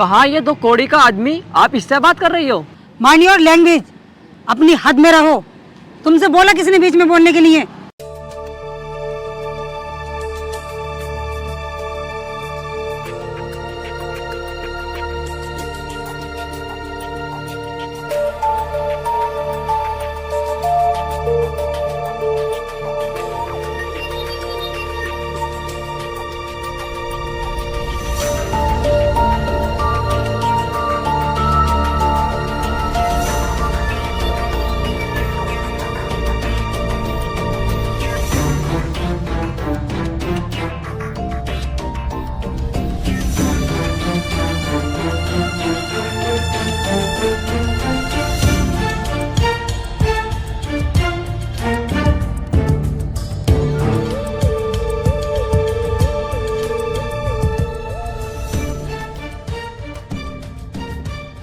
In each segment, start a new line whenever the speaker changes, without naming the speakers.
कहाँ ये दो कौड़ी का आदमी, आप इससे बात कर रही हो?
माइंड योर लैंग्वेज, अपनी हद में रहो। तुमसे बोला किसने बीच में बोलने के लिए?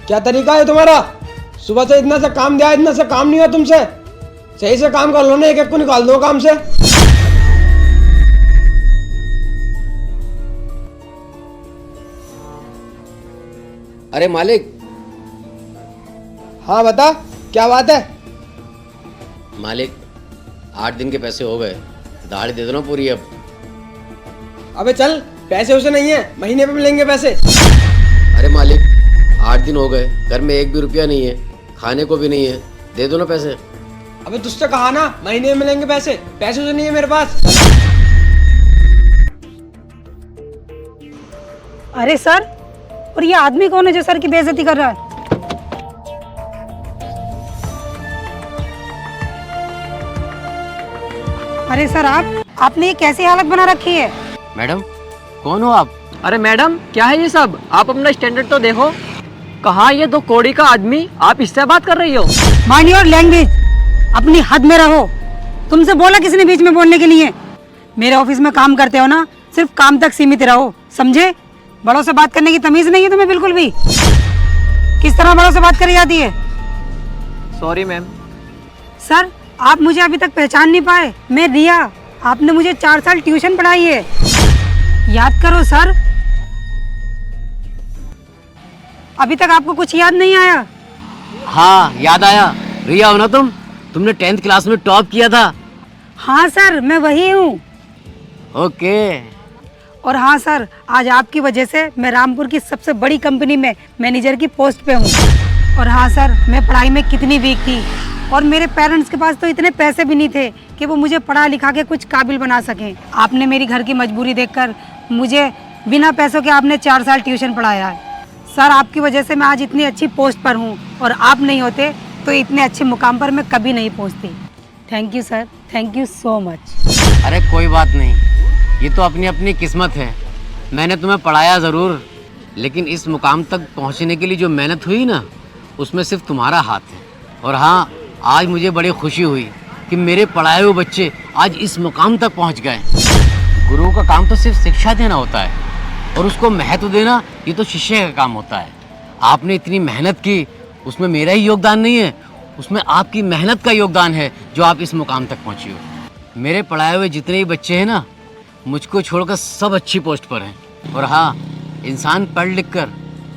क्या तरीका है तुम्हारा? सुबह से इतना सा काम दिया, इतना सा काम नहीं हुआ तुमसे। सही से काम कर लो ना, एक एक को निकाल दो काम से।
अरे मालिक।
हाँ बता, क्या बात है?
मालिक 8 दिन के पैसे हो गए, दाढ़ी दे दो ना पूरी अब।
अबे चल, पैसे उसे नहीं है, महीने पे मिलेंगे पैसे।
अरे मालिक 8 दिन हो गए, घर में एक भी रुपया नहीं है, खाने को भी नहीं है, दे दो ना पैसे।
अबे तुझसे कहा ना महीने में मिलेंगे पैसे, पैसे तो नहीं है मेरे पास।
अरे सर, और ये आदमी कौन है जो सर की बेइज्जती कर रहा है? अरे सर, आपने ये कैसी हालत बना रखी है?
मैडम कौन हो आप?
अरे मैडम, क्या है ये सब? आप अपना स्टैंडर्ड तो देखो। कहाँ ये दो कौड़ी का आदमी, आप इससे बात कर रही हो?
माइंड योर लैंग्वेज, अपनी हद में रहो। तुमसे बोला किसने बीच में बोलने के लिए? मेरे ऑफिस में काम करते हो ना, सिर्फ काम तक सीमित रहो, समझे? बड़ों से बात करने की तमीज नहीं है तुम्हें बिल्कुल भी। किस तरह बड़ों से बात करी जाती है?
Sorry ma'am.
सर, आप मुझे अभी तक पहचान नहीं पाए। मैं रिया, आपने मुझे 4 साल ट्यूशन पढ़ाई है, याद करो सर। अभी तक आपको कुछ याद नहीं आया?
हाँ याद आया, रिया हो ना तुम? तुमने 10th क्लास में टॉप किया था।
हाँ सर, मैं वही हूँ।
ओके।
और हाँ सर, आज आपकी वजह से मैं रामपुर की सबसे बड़ी कंपनी में मैनेजर की पोस्ट पे हूँ। और हाँ सर, मैं पढ़ाई में कितनी वीक थी, और मेरे पेरेंट्स के पास तो इतने पैसे भी नहीं थे कि वो मुझे पढ़ा लिखा के कुछ काबिल बना सकें। आपने मेरी घर की मजबूरी देखकर मुझे बिना पैसों के आपने 4 साल ट्यूशन पढ़ाया है। सर, आपकी वजह से मैं आज इतनी अच्छी पोस्ट पर हूँ, और आप नहीं होते तो इतने अच्छे मुकाम पर मैं कभी नहीं पहुँचती। Thank you sir, thank you so much.
अरे कोई बात नहीं, ये तो अपनी अपनी किस्मत है। मैंने तुम्हें पढ़ाया ज़रूर, लेकिन इस मुकाम तक पहुँचने के लिए जो मेहनत हुई ना, उसमें सिर्फ तुम्हारा हाथ है। और हाँ, आज मुझे बड़ी खुशी हुई कि मेरे पढ़ाए हुए बच्चे आज इस मुकाम तक पहुँच गए। गुरु का काम तो सिर्फ शिक्षा देना होता है, और उसको महत्व देना ये तो शिष्य का काम होता है। आपने इतनी मेहनत की, उसमें मेरा ही योगदान नहीं है, उसमें आपकी मेहनत का योगदान है जो आप इस मुकाम तक पहुँची हो। मेरे पढ़ाए हुए जितने ही बच्चे हैं ना, मुझको छोड़कर सब अच्छी पोस्ट पर हैं। और हाँ, इंसान पढ़ लिख कर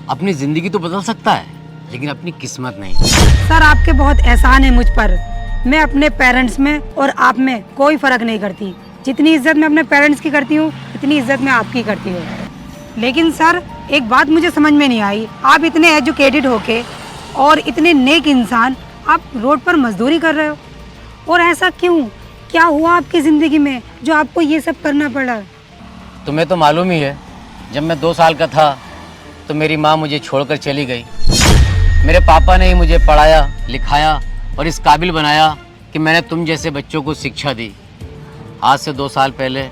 अपनी ज़िंदगी तो बदल सकता है, लेकिन अपनी किस्मत नहीं।
सर, आपके बहुत एहसान है मुझ पर। मैं अपने पेरेंट्स में और आप में कोई फ़र्क नहीं करती। जितनी इज्जत मैं अपने पेरेंट्स की करती हूँ, इतनी इज्जत मैं आपकी करती हूँ। लेकिन सर, एक बात मुझे समझ में नहीं आई। आप इतने एजुकेटेड होके और इतने नेक इंसान, आप रोड पर मजदूरी कर रहे हो, और ऐसा क्यों? क्या हुआ आपकी ज़िंदगी में जो आपको ये सब करना पड़ा?
तुम्हें तो मालूम ही है, जब मैं 2 साल का था तो मेरी माँ मुझे छोड़कर चली गई। मेरे पापा ने ही मुझे पढ़ाया लिखाया और इस काबिल बनाया कि मैंने तुम जैसे बच्चों को शिक्षा दी। आज से 2 साल पहले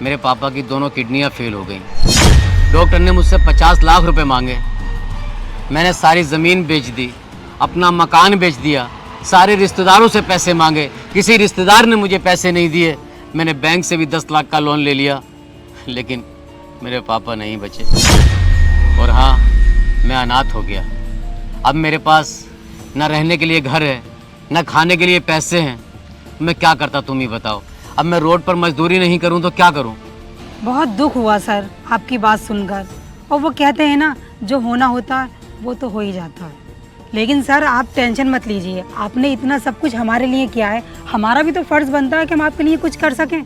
मेरे पापा की दोनों किडनियाँ फेल हो गई। डॉक्टर ने मुझसे 50 लाख रुपए मांगे। मैंने सारी ज़मीन बेच दी, अपना मकान बेच दिया, सारे रिश्तेदारों से पैसे मांगे, किसी रिश्तेदार ने मुझे पैसे नहीं दिए। मैंने बैंक से भी 10 लाख का लोन ले लिया, लेकिन मेरे पापा नहीं बचे। और हाँ, मैं अनाथ हो गया। अब मेरे पास न रहने के लिए घर है, न खाने के लिए पैसे हैं। मैं क्या करता, तुम ही बताओ। अब मैं रोड पर मजदूरी नहीं करूं तो क्या करूं?
बहुत दुख हुआ सर आपकी बात सुनकर। और वो कहते हैं ना, जो होना होता है वो तो हो ही जाता है। लेकिन सर आप टेंशन मत लीजिए, आपने इतना सब कुछ हमारे लिए किया है, हमारा भी तो फ़र्ज़ बनता है कि हम आपके लिए कुछ कर सकें।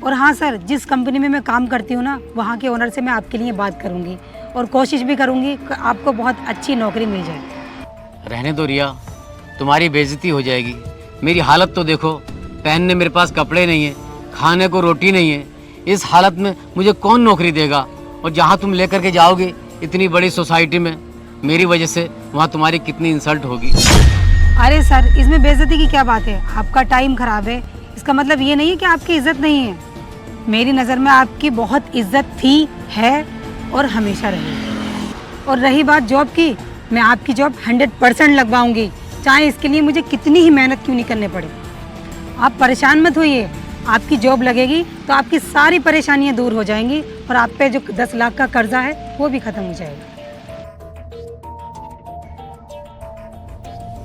और हाँ सर, जिस कंपनी में मैं काम करती हूँ ना, वहाँ के ओनर से मैं आपके लिए बात करूँगी और कोशिश भी करूँगी कि आपको बहुत अच्छी नौकरी मिल जाए।
रहने दो रिया, तुम्हारी बेइज्जती हो जाएगी। मेरी हालत तो देखो, पहनने मेरे पास कपड़े नहीं है, खाने को रोटी नहीं है। इस हालत में मुझे कौन नौकरी देगा? और जहाँ तुम लेकर के जाओगे इतनी बड़ी सोसाइटी में, मेरी वजह से वहाँ तुम्हारी कितनी इंसल्ट होगी।
अरे सर, इसमें बेइज्जती की क्या बात है? आपका टाइम ख़राब है, इसका मतलब ये नहीं है कि आपकी इज़्ज़त नहीं है। मेरी नज़र में आपकी बहुत इज़्ज़त थी, है और हमेशा रहेगी। और रही बात जॉब की, मैं आपकी जॉब 100% लगवाऊंगी, चाहे इसके लिए मुझे कितनी ही मेहनत क्यों नहीं करने पड़े। आप परेशान मत होइए, आपकी जॉब लगेगी तो आपकी सारी परेशानियां दूर हो जाएंगी और आप पे जो 10 लाख का कर्जा है वो भी ख़त्म हो जाएगा।